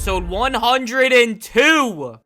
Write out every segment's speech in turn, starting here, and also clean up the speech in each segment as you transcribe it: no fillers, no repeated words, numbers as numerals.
episode 102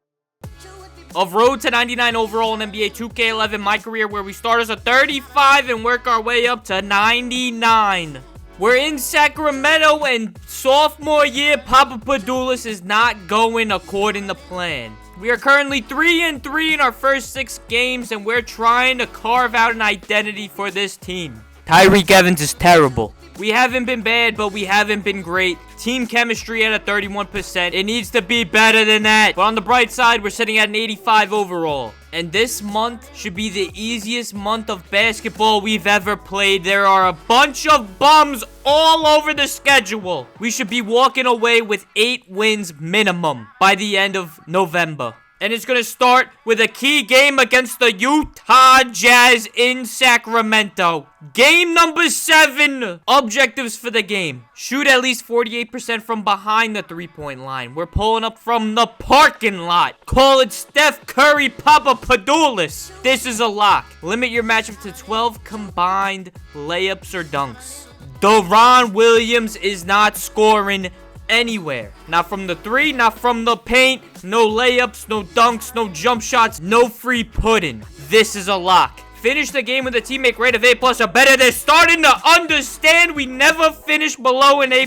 of Road to 99 overall in NBA 2K11 My Career, where we start as a 35 and work our way up to 99. We're in Sacramento, and sophomore year Papadoulis is not going according to plan. We are currently 3-3 in our first 6 games, and we're trying to carve out an identity for this team. Kyrie Irving is terrible. We haven't been bad, but we haven't been great. Team chemistry at a 31%. It needs to be better than that. But on the bright side, we're sitting at an 85 overall. And this month should be the easiest month of basketball we've ever played. There are a bunch of bums all over the schedule. We should be walking away with 8 wins minimum by the end of November. And it's going to start with a key game against the Utah Jazz in Sacramento. Game number 7. Objectives for the game. Shoot at least 48% from behind the three-point line. We're pulling up from the parking lot. Call it Steph Curry Papadoulis. This is a lock. Limit your matchup to 12 combined layups or dunks. Deron Williams is not scoring anywhere. Not from the 3, not from the paint. No layups, no dunks, no jump shots, no free pudding. This is a lock. Finish the game with a teammate grade of A+ or better. They're starting to understand we never finish below an A+.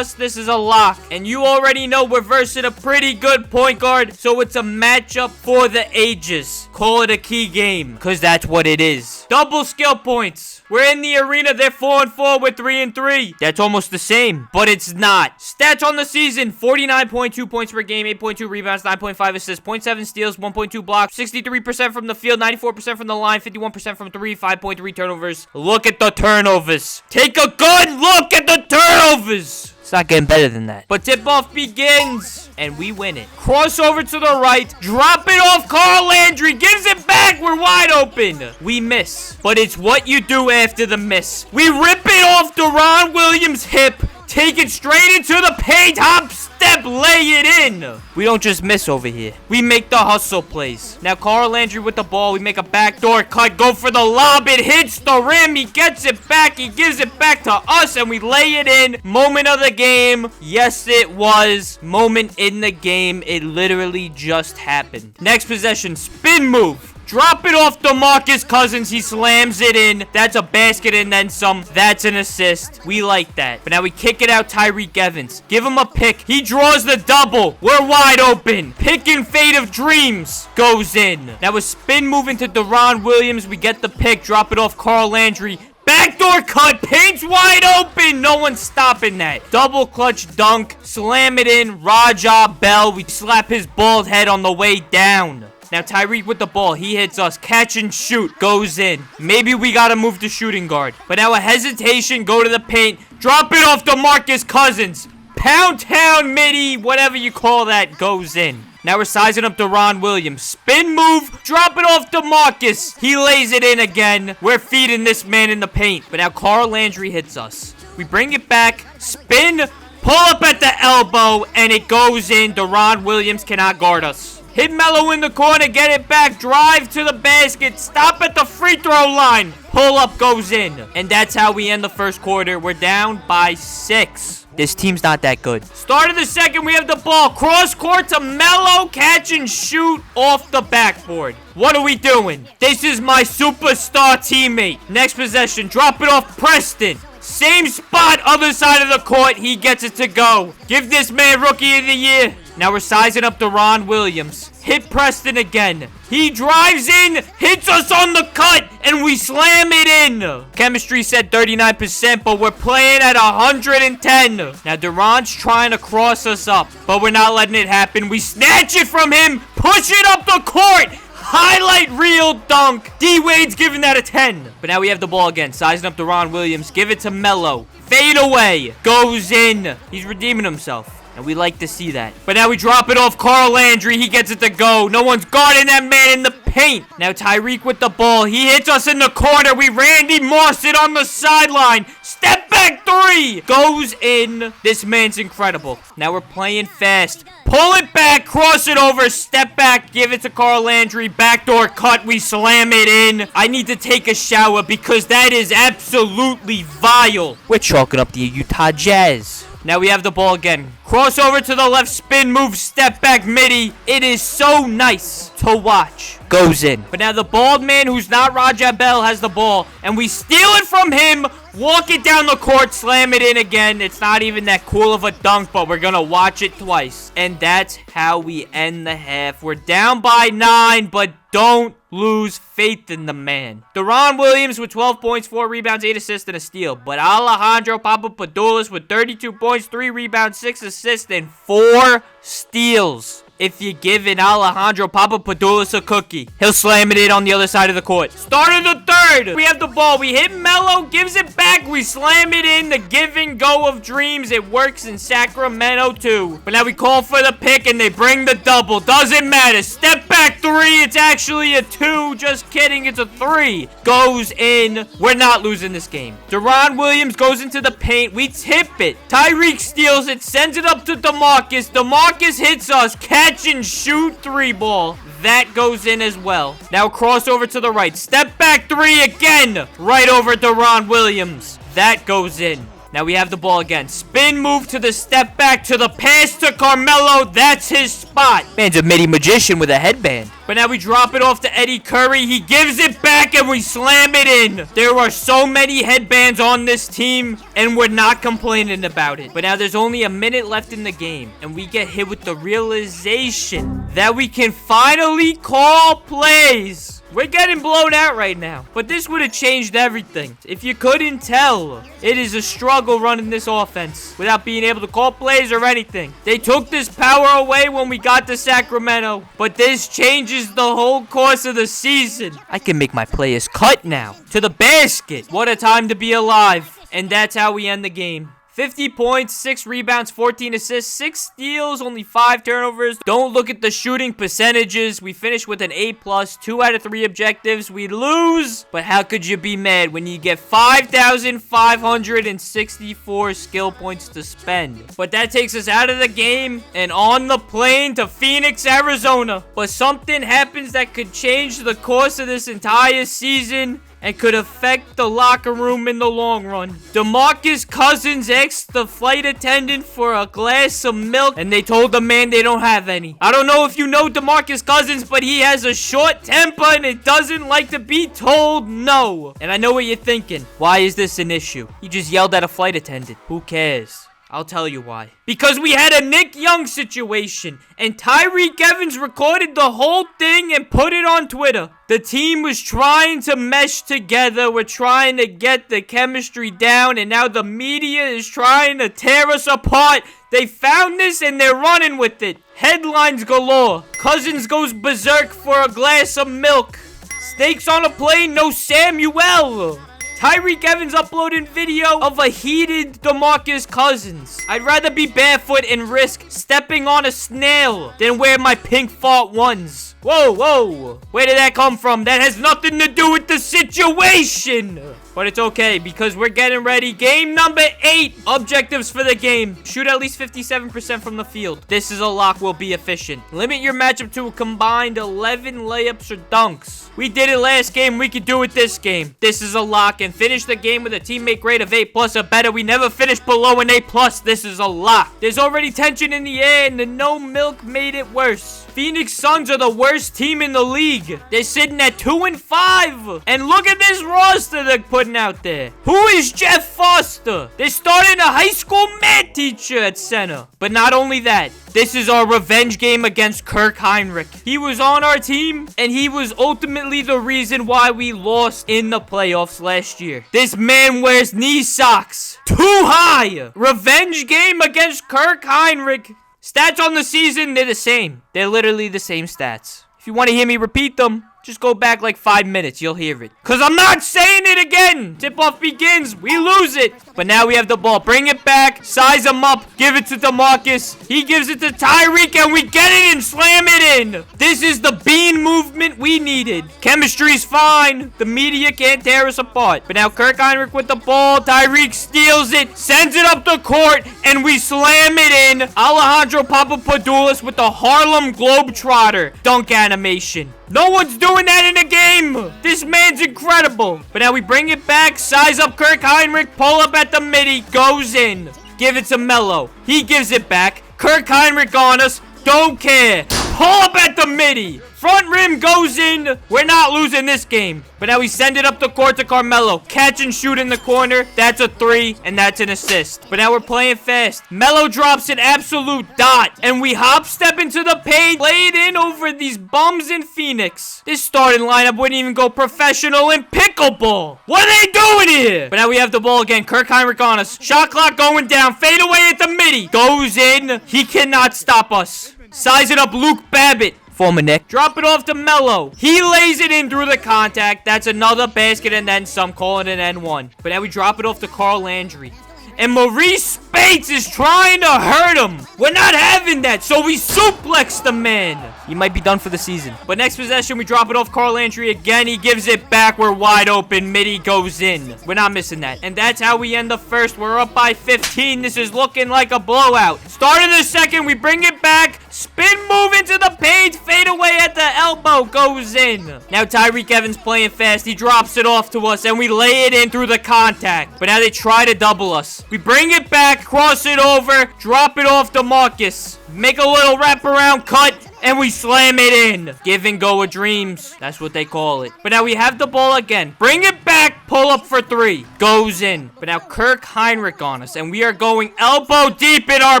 This is a lock. And you already know we're versing a pretty good point guard, so it's a matchup for the ages. Call it a key game, because that's what it is. Double skill points. We're in the arena. They're 4-4. We're 3-3. That's almost the same, but it's not. Stats on the season: 49.2 points per game, 8.2 rebounds, 9.5 assists, 0.7 steals, 1.2 blocks, 63% from the field, 94% from the line, 51% from 3, 5.3 turnovers. Look at the turnovers. Take a good look at the turnovers. It's not getting better than that. But tip-off begins, and we win it. Crossover to the right. Drop it off. Carl Landry gives it back. We're wide open. We miss. But it's what you do after the miss. We rip it off Deron Williams' hip. Take it straight into the paint. Hop, step, lay it in. We don't just miss over here. We make the hustle plays. Now, Carl Landry with the ball. We make a backdoor cut. Go for the lob. It hits the rim. He gets it back. He gives it back to us, and we lay it in. Moment of the game. Yes, it was. Moment in the game. It literally just happened. Next possession. Spin move. Drop it off DeMarcus Cousins. He slams it in. That's a basket and then some. That's an assist. We like that. But now we kick it out Tyreek Evans. Give him a pick. He draws the double. We're wide open. Pick and fade of dreams goes in. Now a spin move into Deron Williams. We get the pick. Drop it off Carl Landry. Backdoor cut. Paint's wide open. No one's stopping that. Double clutch dunk. Slam it in. Raja Bell. We slap his bald head on the way down. Now, Tyreek with the ball. He hits us. Catch and shoot. Goes in. Maybe we got to move to shooting guard. But now a hesitation. Go to the paint. Drop it off DeMarcus Cousins. Pound town midi. Whatever you call that. Goes in. Now we're sizing up Deron Williams. Spin move. Drop it off DeMarcus. He lays it in again. We're feeding this man in the paint. But now Carl Landry hits us. We bring it back. Spin. Pull up at the elbow. And it goes in. Deron Williams cannot guard us. Hit Melo in the corner, get it back, drive to the basket, stop at the free throw line. Pull up goes in. And that's how we end the first quarter. We're down by 6. This team's not that good. Start of the second, we have the ball. Cross court to Melo, catch and shoot off the backboard. What are we doing? This is my superstar teammate. Next possession, drop it off Preston. Same spot, other side of the court. He gets it to go. Give this man Rookie of the Year. Now we're sizing up Deron Williams. Hit Preston again. He drives in, hits us on the cut, and we slam it in. Chemistry said 39%, but we're playing at 110. Now Deron's trying to cross us up, but we're not letting it happen. We snatch it from him, push it up the court. Highlight reel dunk. D-Wade's giving that a 10. But now we have the ball again. Sizing up Deron Williams. Give it to Melo. Fade away. Goes in. He's redeeming himself. And we like to see that. But now we drop it off Carl Landry. He gets it to go. No one's guarding that man in the paint. Now Tyreek with the ball. He hits us in the corner. We Randy Moss it on the sideline. Step back three. Goes in. This man's incredible. Now we're playing fast. Pull it back. Cross it over. Step back. Give it to Carl Landry. Backdoor cut. We slam it in. I need to take a shower because that is absolutely vile. We're chalking up the Utah Jazz. Now we have the ball again. Crossover to the left, spin move, step back midi. It is so nice to watch. Goes in. But now the bald man who's not Raja Bell has the ball. And we steal it from him. Walk it down the court, slam it in again. It's not even that cool of a dunk, but we're going to watch it twice. And that's how we end the half. We're down by 9, but don't lose faith in the man. Deron Williams with 12 points, 4 rebounds, 8 assists, and a steal. But Alejandro Papadopoulos with 32 points, 3 rebounds, 6 assists, and 4 steals. If you're giving Alejandro Papadopoulos a cookie, he'll slam it in on the other side of the court. Start of the third. We have the ball. We hit Melo, gives it back. We slam it in. The give and go of dreams. It works in Sacramento too. But now we call for the pick and they bring the double. Doesn't matter. Step back three. It's actually a 2. Just kidding. It's a 3. Goes in. We're not losing this game. Deron Williams goes into the paint. We tip it. Tyreek steals it. Sends it up to DeMarcus. DeMarcus hits us. Catch and shoot 3 ball. That goes in as well. Now crossover to the right. Step back 3 again. Right over Deron Williams. That goes in. Now we have the ball again. Spin move to the step back to the pass to Carmelo. That's his spot. Man's a midi magician with a headband. But now we drop it off to Eddie Curry. He gives it back and we slam it in. There are so many headbands on this team and we're not complaining about it. But now there's only a minute left in the game and we get hit with the realization that we can finally call plays. We're getting blown out right now. But this would have changed everything. If you couldn't tell, it is a struggle running this offense without being able to call plays or anything. They took this power away when we got to Sacramento. But this changes the whole course of the season. I can make my players cut now. To the basket. What a time to be alive. And that's how we end the game. 50 points, 6 rebounds, 14 assists, 6 steals, only 5 turnovers. Don't look at the shooting percentages. We finished with an A+, 2 out of 3 objectives. We lose, but how could you be mad when you get 5,564 skill points to spend? But that takes us out of the game and on the plane to Phoenix, Arizona. But something happens that could change the course of this entire season and could affect the locker room in the long run. DeMarcus Cousins asked the flight attendant for a glass of milk, and they told the man they don't have any. I don't know if you know DeMarcus Cousins, but he has a short temper, and it doesn't like to be told no. And I know what you're thinking. Why is this an issue? He just yelled at a flight attendant. Who cares? I'll tell you why. Because we had a Nick Young situation, and Tyreek Evans recorded the whole thing and put it on Twitter. The team was trying to mesh together. We're trying to get the chemistry down, and now the media is trying to tear us apart. They found this, and they're running with it. Headlines galore. Cousins goes berserk for a glass of milk. Snakes on a plane, no Samuel. Tyreek Evans uploading video of a heated DeMarcus Cousins. I'd rather be barefoot and risk stepping on a snail than wear my pink fart ones. Whoa, whoa. Where did that come from? That has nothing to do with the situation. But it's okay because we're getting ready. Game number 8. Objectives for the game. Shoot at least 57% from the field. This is a lock. Will be efficient. Limit your matchup to a combined 11 layups or dunks. We did it last game. We could do it this game. This is a lock. And finish the game with a teammate grade of A+ or better. We never finished below an A+. This is a lock. There's already tension in the air and the no milk made it worse. Phoenix Suns are the worst team in the league. They're sitting at 2-5. And look at this roster they're putting out there. Who is Jeff Foster? They're starting a high school math teacher at center. But not only that, this is our revenge game against KIRK Heinrich. He was on our team, and he was ultimately the reason why we lost in the playoffs last year. This man wears knee socks too high. Revenge game against KIRK Heinrich. Stats on the season, they're the same. They're literally the same stats. If you want to hear me repeat them, Just go back like 5 minutes. You'll hear it. Because I'm not saying it again. Tip-off begins. We lose it. But now we have the ball. Bring it back. Size him up. Give it to DeMarcus. He gives it to Tyreek, and we get it and slam it in. This is the bean movement we needed. Chemistry's fine. The media can't tear us apart. But now Kirk Heinrich with the ball. Tyreek steals it. Sends it up the court, and we slam it in. Alejandro Papapadoulis with the Harlem Globetrotter dunk animation. No one's doing that in a game. This man's incredible. But now we bring it back. Size up Kirk Heinrich. Pull up at the midi. Goes in. Give it to Melo. He gives it back. Kirk Heinrich on us. Don't care. Pull up at the midi. Front rim goes in. We're not losing this game. But now we send it up the court to Carmelo. Catch and shoot in the corner. That's a 3, and that's an assist. But now we're playing fast. Melo drops an absolute dot, and we hop step into the paint. Play it in over these bums in Phoenix. This starting lineup wouldn't even go professional in pickleball. What are they doing here? But now we have the ball again. Kirk Heinrich on us. Shot clock going down. Fade away at the midi. Goes in. He cannot stop us. Size it up, Luke Babbitt. Former Nick. Drop it off to Melo. He lays it in through the contact. That's another basket and then some. Calling it an N1. But now we drop it off to Carl Landry. And Maurice Spates is trying to hurt him. We're not having that, so we suplex the man. He might be done for the season. But next possession, we drop it off Carl Landry again. He gives it back. We're wide open. Midi goes in. We're not missing that. And that's how we end the first. We're up by 15. This is looking like a blowout. Start of the second. We bring it back. Spin move into the paint. Fade away at the elbow. Goes in. Now Tyreek Evans playing fast. He drops it off to us, and we lay it in through the contact. But now they try to double us. We bring it back, cross it over, drop it off to Marcus. Make a little wraparound cut, and we slam it in. Give and go of dreams. That's what they call it. But now we have the ball again. Bring it back, pull up for 3. Goes in. But now Kirk Heinrich on us, and we are going elbow deep in our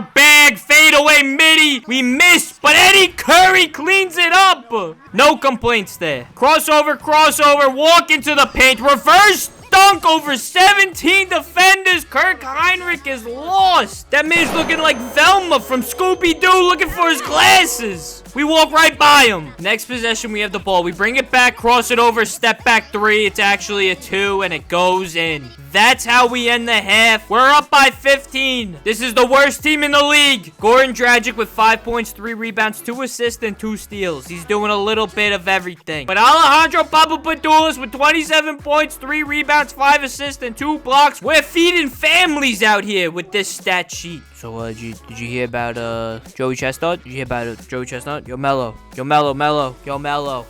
bag. Fade away midi. We missed, but Eddie Curry cleans it up. No complaints there. Crossover, walk into the paint, reverse dunk over 17 defenders. Kirk Heinrich is lost. That man's looking like Velma from Scooby-Doo looking for his glasses. We walk right by him. Next possession, we have the ball. We bring it back, cross it over, step back 3. It's actually a 2, and it goes in. That's how we end the half. We're up by 15. This is the worst team in the league. Goran Dragic with 5 points, 3 rebounds, 2 assists, and 2 steals. He's doing a little bit of everything. But Alejandro Papapadoulis with 27 points, 3 rebounds, 5 assists, and 2 blocks. We're feeding families out here with this stat sheet. So, did you hear about, Joey Chestnut? Did you hear about Joey Chestnut? Yo, Melo. Yo, Melo. Yo, Melo.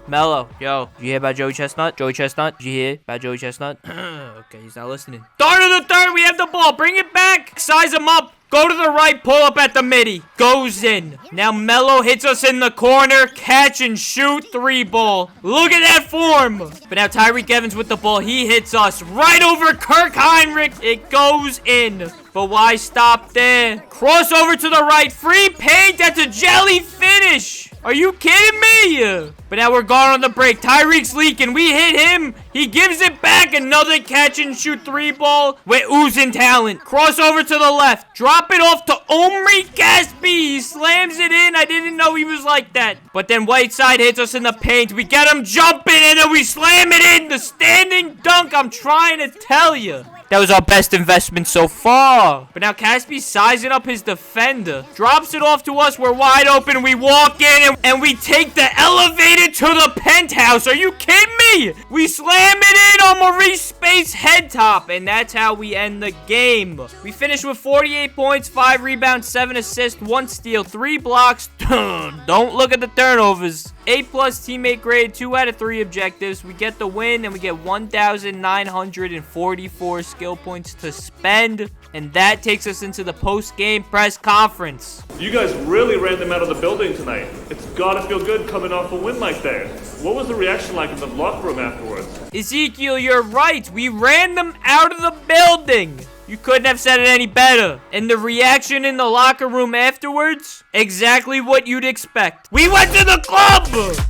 Melo. Yo, did you hear about Joey Chestnut? Joey Chestnut? Did you hear about Joey Chestnut? Okay, he's not listening. Start of the third, we have the ball. Bring it back. Size him up. Go to the right, pull up at the midi. Goes in. Now Melo hits us in the corner. Catch and shoot 3 ball. Look at that form. But now Tyreek Evans with the ball. He hits us right over Kirk Heinrich. It goes in. But why stop there? Crossover to the right. Free paint. That's a jelly finish. Are you kidding me? But now we're gone on the break. Tyreek's leaking. We hit him. He gives it back. Another catch and shoot 3 ball. We're oozing talent. Crossover to the left. Drop it off to Omri Caspi. He slams it in. I didn't know he was like that. But then Whiteside hits us in the paint. We get him jumping, and then we slam it in. The standing dunk. I'm trying to tell you. That was our best investment so far. But now Caspi's sizing up his defender. Drops it off to us. We're wide open. We walk in and we take the elevator to the penthouse. Are you kidding me? We slam it in on Maurice Spates' head top. And that's how we end the game. We finish with 48 points, 5 rebounds, 7 assists, 1 steal, 3 blocks. Don't look at the turnovers. A+ teammate grade, 2 out of 3 objectives. We get the win, and we get 1,944 skill points to spend. And that takes us into the post-game press conference. You guys really ran them out of the building tonight. It's gotta feel good coming off a win like that. What was the reaction like in the locker room afterwards? Ezekiel, you're right. We ran them out of the building. You couldn't have said it any better. And the reaction in the locker room afterwards? Exactly what you'd expect. We went to the club!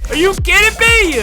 Are you kidding me?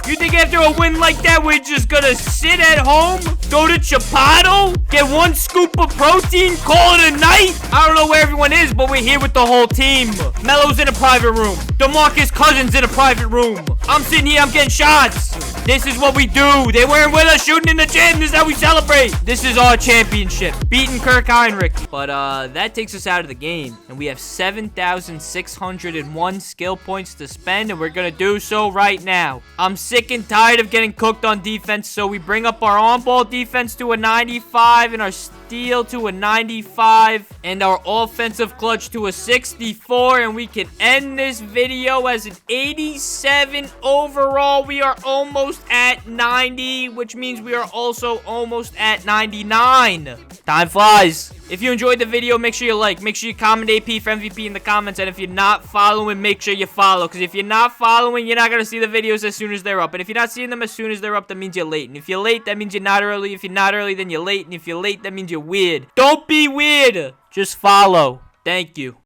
You think after a win like that, we're just gonna sit at home, go to Chapato, get 1 scoop of protein, call it a night? I don't know where everyone is, but we're here with the whole team. Melo's in a private room. DeMarcus Cousins in a private room. I'm sitting here, I'm getting shots. This is what we do. They weren't with us shooting in the gym. This is how we celebrate. This is our championship. Beating KIRK Heinrich. But that takes us out of the game. And we have 7,601 skill points to spend. And we're going to do so right now. I'm sick and tired of getting cooked on defense. So we bring up our on-ball defense to a 95. And our steal to a 95. And our offensive clutch to a 64. And we can end this video as an 87 overall. We are almost at 90, which means we are also almost at 99. Time flies. If you enjoyed the video, make sure you like. Make sure you comment AP for MVP in the comments. And if you're not following, make sure you follow. Because if you're not following, you're not going to see the videos as soon as they're up. And if you're not seeing them as soon as they're up, that means you're late. And if you're late, that means you're not early. If you're not early, then you're late. And if you're late, that means you're weird. Don't be weird. Just follow. Thank you.